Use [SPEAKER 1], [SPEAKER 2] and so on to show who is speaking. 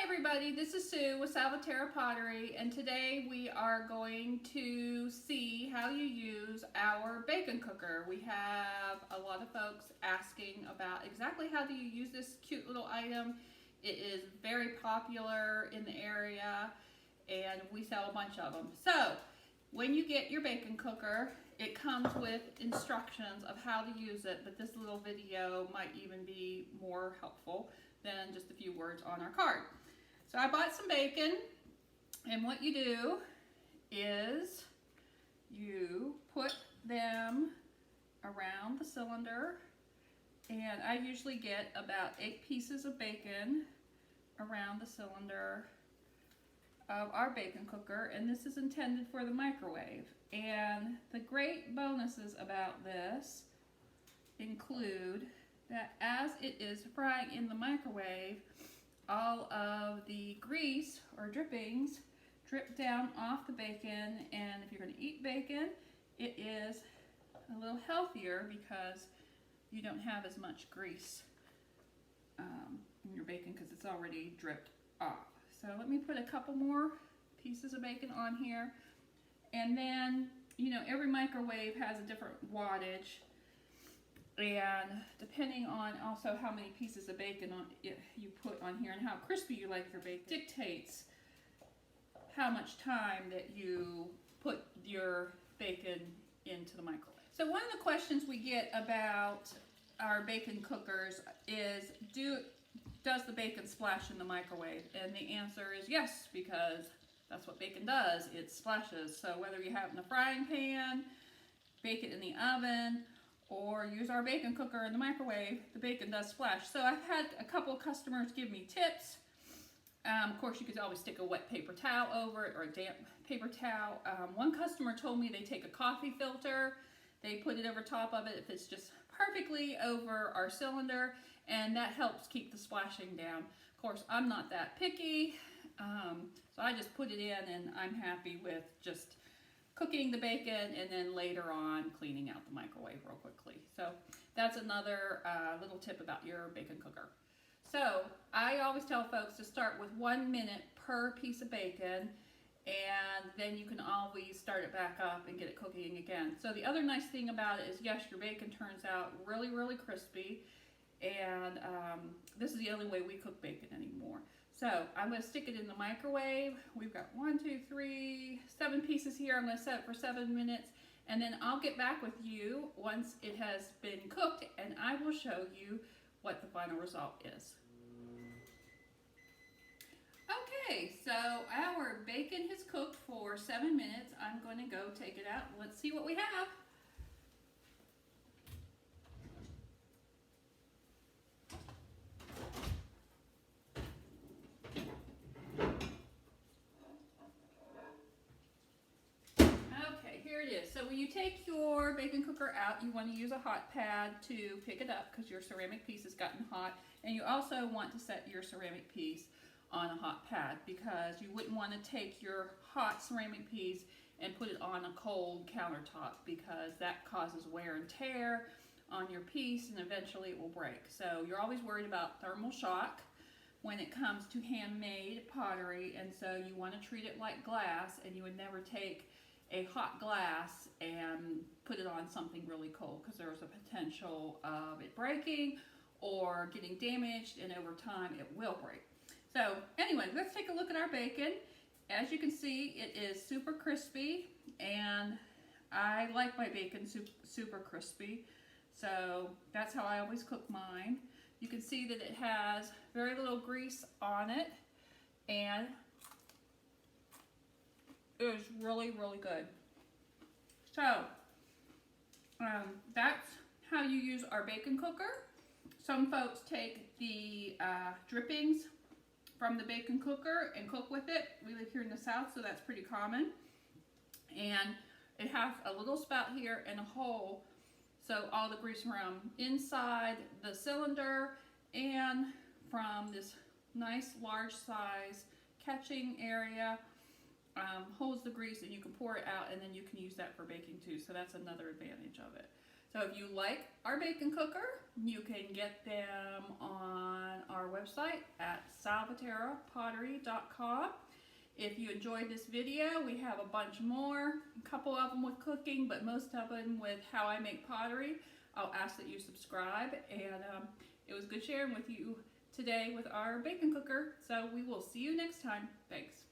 [SPEAKER 1] everybody, this is Sue with Salvaterra Pottery, and today we are going to see how you use our bacon cooker. We have a lot of folks asking about exactly how do you use this cute little item. It is very popular in the area and we sell a bunch of them. So when you get your bacon cooker, it comes with instructions of how to use it, but this little video might even be more helpful than just a few words on our card. So I bought some bacon, and what you do is you put them around the cylinder, and I usually get about 8 pieces of bacon around the cylinder of our bacon cooker, and this is intended for the microwave. And the great bonuses about this include that as it is frying in the microwave, all of the grease or drippings drip down off the bacon, and if you're going to eat bacon, it is a little healthier because you don't have as much grease in your bacon because it's already dripped off. So let me put a couple more pieces of bacon on here, and then every microwave has a different wattage, and depending on also how many pieces of bacon you put on here and how crispy you like your bacon dictates how much time that you put your bacon into the microwave. So one of the questions we get about our bacon cookers is, does the bacon splash in the microwave? And the answer is yes, because that's what bacon does, it splashes. So whether you have it in a frying pan, bake it in the oven, or use our bacon cooker in the microwave, the bacon does splash. So I've had a couple of customers give me tips. Of course, you could always stick a wet paper towel over it or a damp paper towel. One customer told me they take a coffee filter, they put it over top of it if it's just perfectly over our cylinder, and that helps keep the splashing down. Of course, I'm not that picky, so I just put it in and I'm happy with just cooking the bacon and then later on cleaning out the microwave real quickly. So that's another little tip about your bacon cooker. So I always tell folks to start with 1 minute per piece of bacon, and then you can always start it back up and get it cooking again. So the other nice thing about it is, yes, your bacon turns out really, really crispy, and this is the only way we cook bacon anymore. So I'm going to stick it in the microwave. We've got 7 pieces here. I'm going to set it for 7 minutes, and then I'll get back with you once it has been cooked, and I will show you what the final result is. Okay, so our bacon has cooked for 7 minutes. I'm going to go take it out. Let's see what we have. So when you take your bacon cooker out, you want to use a hot pad to pick it up because your ceramic piece has gotten hot, and you also want to set your ceramic piece on a hot pad because you wouldn't want to take your hot ceramic piece and put it on a cold countertop because that causes wear and tear on your piece and eventually it will break. So you're always worried about thermal shock when it comes to handmade pottery, and so you want to treat it like glass, and you would never take a hot glass and put it on something really cold because there's a potential of it breaking or getting damaged, and over time it will break. So anyway, let's take a look at our bacon. As you can see, it is super crispy, and I like my bacon super crispy, so that's how I always cook mine. You can see that it has very little grease on it, and it is really, really good. So that's how you use our bacon cooker. Some folks take the drippings from the bacon cooker and cook with it. We live here in the South, so that's pretty common. And it has a little spout here and a hole, so all the grease from inside the cylinder and from this nice large size catching area holds the grease, and you can pour it out, and then you can use that for baking too. So that's another advantage of it. So if you like our bacon cooker, you can get them on our website at salvaterrapottery.com. If you enjoyed this video, we have a bunch more, a couple of them with cooking, but most of them with how I make pottery. I'll ask that you subscribe, and it was good sharing with you today with our bacon cooker. So we will see you next time. Thanks.